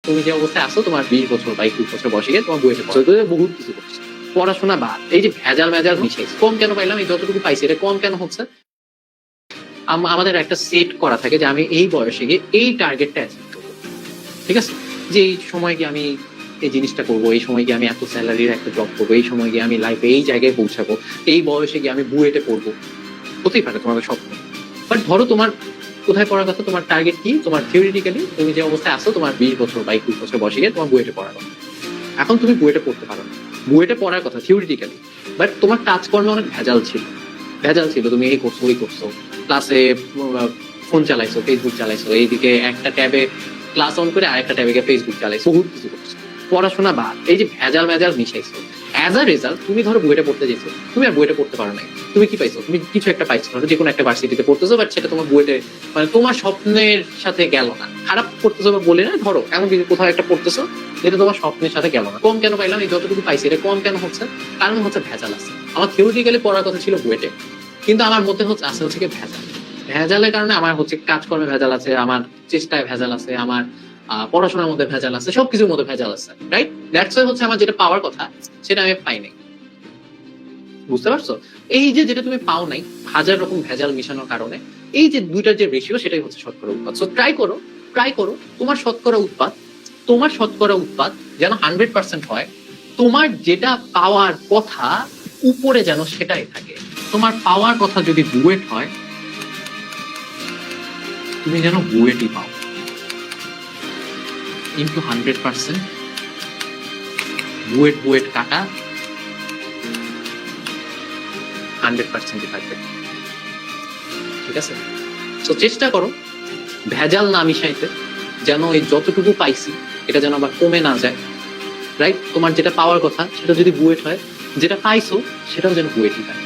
তুমি যে অবস্থায় আসো, তোমার 20 বছর বা 21 বছর বয়সে গিয়ে তোমার বুয়েটে পড়ছো, বহুত কিছু করছো, পড়াশোনা বাদ, এই যে ভেজাল মেজাল মিশাইছে, কম কেন পাইলাম, এই যতটুকু পাইছি এটা কম কেন হচ্ছে? আমাদের একটা সেট করা থাকে যে আমি এই বয়সে গিয়ে এই টার্গেটটা অ্যাচিভ করবো, ঠিক আছে, যে এই সময় গিয়ে আমি এই জিনিসটা করবো, এই সময় গিয়ে আমি এত স্যালারির একটা জব করবো, এই সময় গিয়ে আমি লাইফে এই জায়গায় পৌঁছাবো, এই বয়সে গিয়ে আমি বুয়েটে পড়বো। হতেই পারে তোমাদের স্বপ্ন, বাট ধরো তোমার কোথায় পড়ার কথা, তোমার টার্গেট কি, তোমার থিওরিটিক্যালি তুমি যে অবস্থায় আসো, তোমার 20 বছর বা 21 বছর বয়সে গিয়ে তোমার বুয়েটে পড়ার কথা। এখন তুমি বুয়েটে পড়তে পারো না, বুয়েটে পড়ার কথা থিওরিটিক্যালি, বাট তোমার কাজকর্মে অনেক ভেজাল ছিল, তুমি এই করছো ওই করছো, ক্লাসে ফোন চালাইছো, ফেসবুক চালাইছো, এইদিকে একটা ট্যাবে ক্লাস অন করে আরেকটা ট্যাবে গিয়ে ফেসবুক চালাইছো, বহুত কিছু করছো, পড়াশোনা বাদ, এই যে ভেজাল মেজাল মিশাইছো। অ্যাজ আ রেজাল্ট তুমি ধরো বুয়েটে পড়তে যেছো, তুমি আর বুয়েটে পড়তে পারো নাই, তুমি কি পাইছো, তুমি কিছু একটা পাইছো, ধরো যে কোনো একটা ভার্সিটিতে পড়তেছো, বাট সেটা তোমার বুয়েটে মানে তোমার স্বপ্নের সাথে গেল না, খারাপ পড়তেছো বা বলে না, ধরো এমন কিছু কোথাও একটা পড়তেছো যেটা তোমার স্বপ্নের সাথে গেল না, কম কেন পাইলাম, এই যতটুকু পাইছি এটা কম কেন হচ্ছে? কারণ হচ্ছে ভেজাল আছে। আমার থিওরিটিক্যালি পড়ার কথা ছিল বুয়েটে, কিন্তু আমার মধ্যে হচ্ছে কি ভেজাল, ভেজালের কারণে আমার হচ্ছে কাজকর্মে ভেজাল আছে, আমার চেষ্টায় ভেজাল আছে, আমার পড়াশোনার মধ্যে ভেজাল আছে, সবকিছুর মধ্যে ভেজাল আছে, রাইট? দ্যাটস ওয়াই হচ্ছে আমার যেটা পাওয়ার কথা সেটা আমি পাই নাই, বুঝতে পারছো? এই যে যেটা তুমি পাও নাই, হাজার রকম ভেজাল মিশানোর কারণে এই যে দুইটার যে রেশিও, সেটাই হচ্ছে শতকরা উৎপাদ। সো ট্রাই করো তোমার শতকরা উৎপাদ যেন 100% হয়, তোমার যেটা পাওয়ার কথা উপরে যেন সেটাই থাকে। তোমার পাওয়ার কথা যদি বুয়েট হয়, তুমি যেন বুয়েটই পাও, ইন্টু 100%, বুয়েট কাটা 100% থাকবে, ঠিক আছে? তো চেষ্টা করো ভেজাল না মিশাইতে, যেন এই যতটুকু পাইছি এটা যেন আবার কমে না যায়, রাইট? তোমার যেটা পাওয়ার কথা সেটা যদি বুয়েট হয়, যেটা পাইছো সেটাও যেন বুয়েটই হয়।